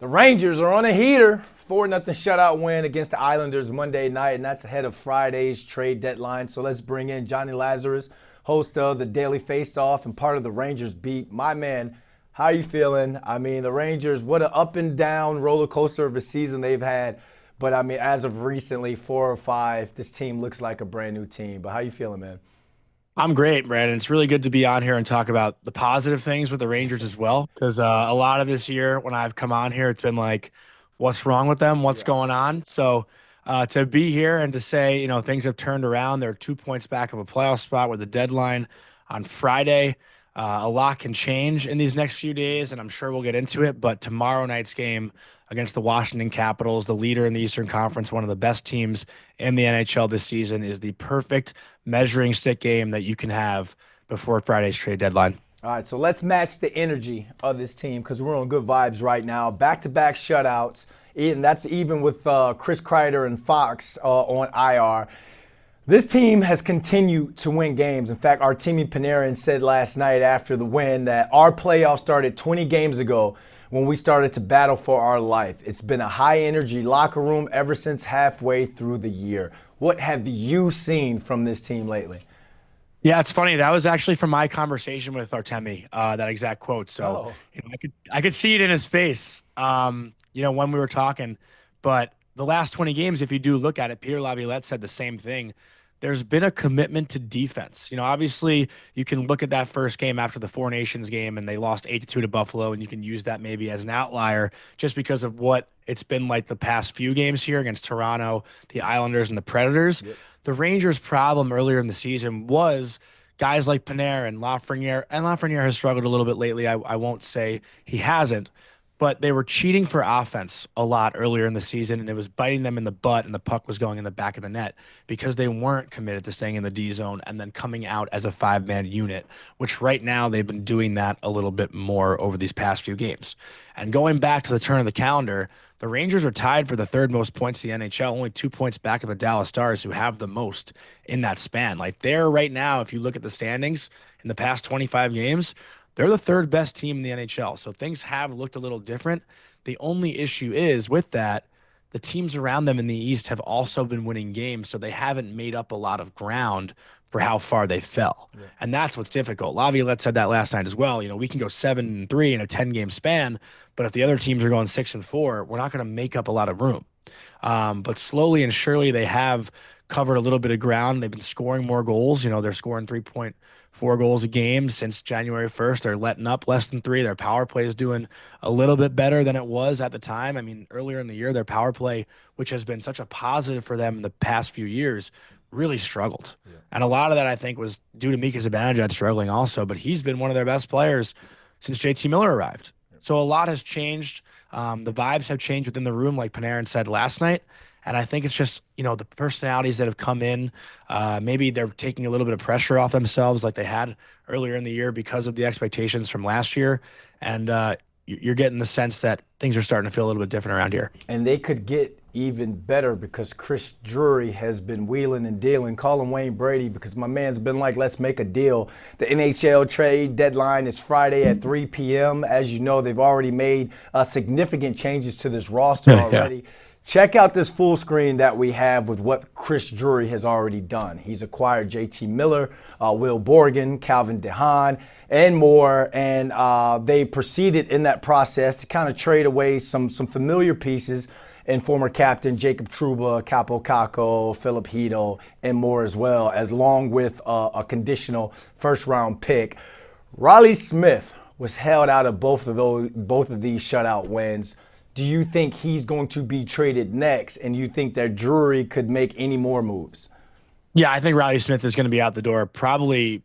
The Rangers are on a heater. 4-0 shutout win against the Islanders Monday night, and that's ahead of Friday's trade deadline. So let's bring in Jonny Lazarus, host of the Daily Faceoff and part of the Rangers beat. My man, how you feeling? I mean, the Rangers, what an up and down roller coaster of a season they've had. But I mean, as of recently, 4 or 5, this team looks like a brand new team. But how you feeling, man? I'm great, Brandon. It's really good to be on here and talk about the positive things with the Rangers as well. Because a lot of this year, when I've come on here, it's been like, what's wrong with them? What's Yeah. going on? So to be here and to say, things have turned around. They're 2 points back of a playoff spot with the deadline on Friday. A lot can change in these next few days, and I'm sure we'll get into it. But tomorrow night's game against the Washington Capitals, the leader in the Eastern Conference, one of the best teams in the NHL this season, is the perfect measuring stick game that you can have before Friday's trade deadline. All right, so let's match the energy of this team because we're on good vibes right now. Back-to-back shutouts, and that's even with Chris Kreider and Fox on IR. This team has continued to win games. In fact, Artemi Panarin said last night after the win that our playoffs started 20 games ago when we started to battle for our life. It's been a high-energy locker room ever since halfway through the year. What have you seen from this team lately? Yeah, it's funny. That was actually from my conversation with Artemi, that exact quote. So, Oh, I could see it in his face, when we were talking. But the last 20 games, if you do look at it, Peter Laviolette said the same thing. There's been a commitment to defense. Obviously, you can look at that first game after the Four Nations game, and they lost 8-2 to Buffalo, and you can use that maybe as an outlier just because of what it's been like the past few games here against Toronto, the Islanders, and the Predators. yep. The Rangers' problem earlier in the season was guys like Panarin and Lafreniere, and Lafreniere has struggled a little bit lately. I won't say he hasn't, but they were cheating for offense a lot earlier in the season, and it was biting them in the butt, and the puck was going in the back of the net because they weren't committed to staying in the D zone and then coming out as a five-man unit, which right now they've been doing that a little bit more over these past few games. And going back to the turn of the calendar, the Rangers are tied for the third most points in the NHL, only 2 points back of the Dallas Stars, who have the most in that span. Like they're right now, if you look at the standings in the past 25 games, they're the third best team in the NHL. So things have looked a little different. The only issue is with that, the teams around them in the East have also been winning games, so they haven't made up a lot of ground for how far they fell. Yeah. And that's what's difficult. Laviolette said that last night as well. We can go 7-3 in a 10-game span, but if the other teams are going 6-4, we're not going to make up a lot of room. But slowly and surely, they have covered a little bit of ground. They've been scoring more goals. They're scoring 3.4 goals a game since January 1st. They're letting up less than three. Their power play is doing a little bit better than it was at the time. I mean, earlier in the year, their power play, which has been such a positive for them in the past few years, really struggled. Yeah. And a lot of that, I think, was due to Mika Zibanejad struggling also, but he's been one of their best players since JT Miller arrived. So a lot has changed. The vibes have changed within the room, like Panarin said last night. And I think it's just, the personalities that have come in. Maybe they're taking a little bit of pressure off themselves like they had earlier in the year because of the expectations from last year. And you're getting the sense that things are starting to feel a little bit different around here. And they could get even better because Chris Drury has been wheeling and dealing. Call him Wayne Brady because my man's been like, let's make a deal. The NHL trade deadline is Friday at 3 p.m. As you know, they've already made significant changes to this roster Yeah. already. Check out this full screen that we have with what Chris Drury has already done. He's acquired JT Miller, Will Borgen, Calvin DeHaan, and more. And they proceeded in that process to kind of trade away some familiar pieces and former captain Jacob Trouba, Capo Caco, Philip Hito, and more as well, as long with a conditional first-round pick. Reilly Smith was held out of both of these shutout wins. Do you think he's going to be traded next, and you think that Drury could make any more moves? Yeah, I think Riley Smith is going to be out the door probably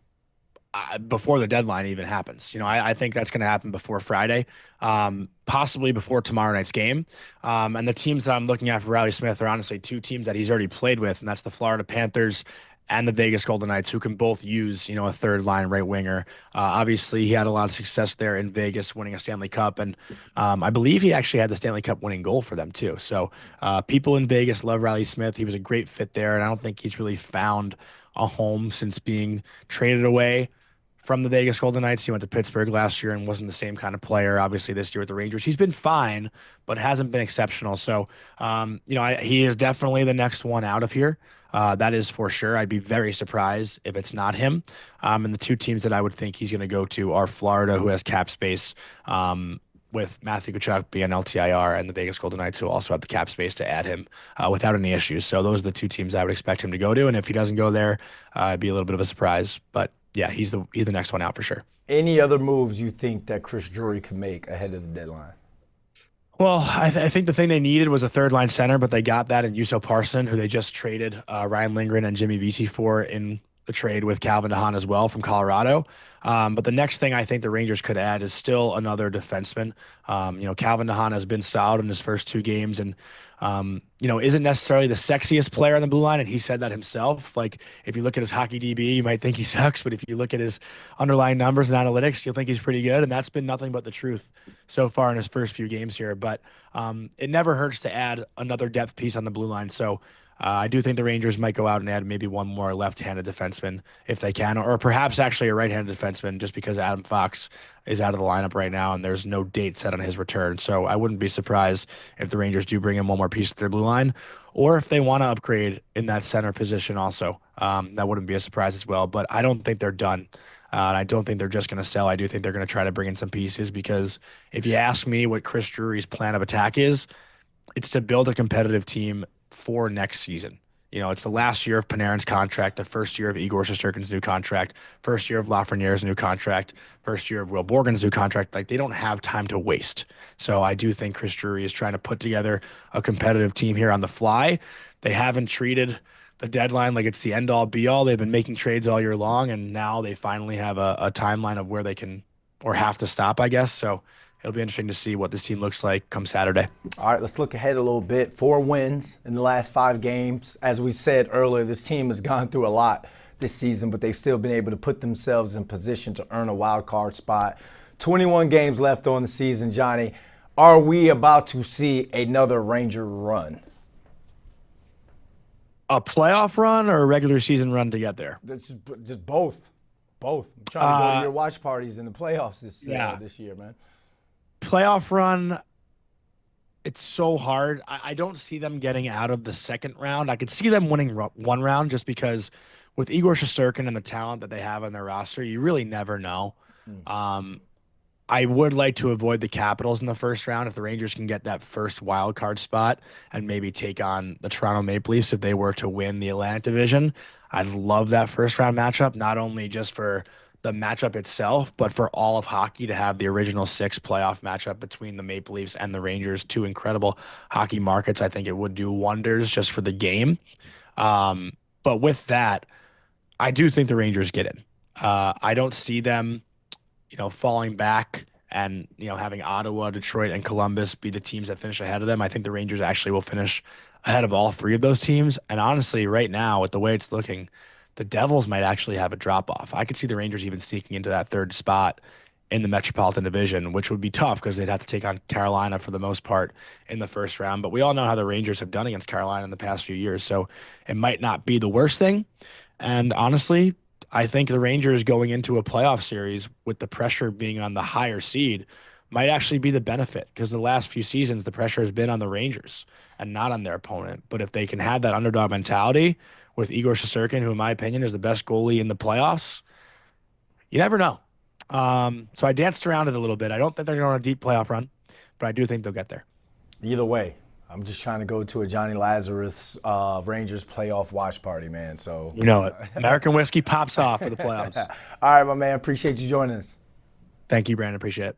before the deadline even happens. I think that's going to happen before Friday, possibly before tomorrow night's game. And the teams that I'm looking at for Riley Smith are honestly two teams that he's already played with, and that's the Florida Panthers and the Vegas Golden Knights, who can both use, a third line right winger. Obviously, he had a lot of success there in Vegas, winning a Stanley Cup, and I believe he actually had the Stanley Cup winning goal for them too. So people in Vegas love Riley Smith. He was a great fit there, and I don't think he's really found a home since being traded away from the Vegas Golden Knights. He went to Pittsburgh last year and wasn't the same kind of player. Obviously, this year with the Rangers, he's been fine, but hasn't been exceptional. So, he is definitely the next one out of here. That is for sure. I'd be very surprised if it's not him. And the two teams that I would think he's going to go to are Florida, who has cap space, with Matthew Tkachuk being LTIR, and the Vegas Golden Knights, who also have the cap space to add him without any issues. So those are the two teams I would expect him to go to. And if he doesn't go there, it'd be a little bit of a surprise. But yeah, he's the next one out for sure. Any other moves you think that Chris Drury could make ahead of the deadline? Well, I think the thing they needed was a third line center, but they got that in Yuso Parson, who they just traded Ryan Lindgren and Jimmy Vesey for in the trade with Calvin DeHaan as well from Colorado. But the next thing I think the Rangers could add is still another defenseman. Calvin DeHaan has been solid in his first two games, and isn't necessarily the sexiest player on the blue line, and he said that himself. Like, if you look at his hockey DB, you might think he sucks, but if you look at his underlying numbers and analytics, you'll think he's pretty good, and that's been nothing but the truth so far in his first few games here. But it never hurts to add another depth piece on the blue line. So I do think the Rangers might go out and add maybe one more left-handed defenseman if they can, or perhaps actually a right-handed defenseman, just because Adam Fox is out of the lineup right now and there's no date set on his return. So I wouldn't be surprised if the Rangers do bring in one more piece to their blue line, or if they want to upgrade in that center position also. That wouldn't be a surprise as well, but I don't think they're done. And I don't think they're just going to sell. I do think they're going to try to bring in some pieces, because if you ask me what Chris Drury's plan of attack is, it's to build a competitive team for next season. It's the last year of Panarin's contract, the first year of Igor Shesterkin's new contract, first year of Lafreniere's new contract, first year of Will Borgen's new contract. Like, they don't have time to waste. So I do think Chris Drury is trying to put together a competitive team here on the fly. They haven't treated the deadline like it's the end-all, be-all. They've been making trades all year long, and now they finally have a timeline of where they can or have to stop, I guess. So it'll be interesting to see what this team looks like come Saturday. All right, let's look ahead a little bit. 4 wins in the last 5 games. As we said earlier, this team has gone through a lot this season, but they've still been able to put themselves in position to earn a wild card spot. 21 games left on the season, Johnny. Are we about to see another Ranger run? A playoff run or a regular season run to get there? Just both. Both. I'm trying to go to your watch parties in the playoffs this year, man. Playoff run, it's so hard. I don't see them getting out of the second round. I could see them winning one round, just because with Igor Shesterkin and the talent that they have on their roster, you really never know. I would like to avoid the Capitals in the first round if the Rangers can get that first wild card spot and maybe take on the Toronto Maple Leafs if they were to win the Atlantic Division. I'd love that first round matchup, not only just for the matchup itself, but for all of hockey to have the original 6 playoff matchup between the Maple Leafs and the Rangers, 2 incredible hockey markets. I think it would do wonders just for the game. But with that, I do think the Rangers get in. I don't see them, falling back and, having Ottawa, Detroit, and Columbus be the teams that finish ahead of them. I think the Rangers actually will finish ahead of all 3 of those teams. And honestly, right now, with the way it's looking, the Devils might actually have a drop-off. I could see the Rangers even sneaking into that 3rd spot in the Metropolitan Division, which would be tough because they'd have to take on Carolina for the most part in the first round. But we all know how the Rangers have done against Carolina in the past few years, so it might not be the worst thing. And honestly, I think the Rangers going into a playoff series with the pressure being on the higher seed might actually be the benefit, because the last few seasons the pressure has been on the Rangers and not on their opponent. But if they can have that underdog mentality with Igor Shesterkin, who in my opinion is the best goalie in the playoffs, you never know. So I danced around it a little bit. I don't think they're going on a deep playoff run, but I do think they'll get there. Either way, I'm just trying to go to a Jonny Lazarus Rangers playoff watch party, man. So you know it. American whiskey pops off for the playoffs. All right, my man. Appreciate you joining us. Thank you, Brandon. Appreciate it.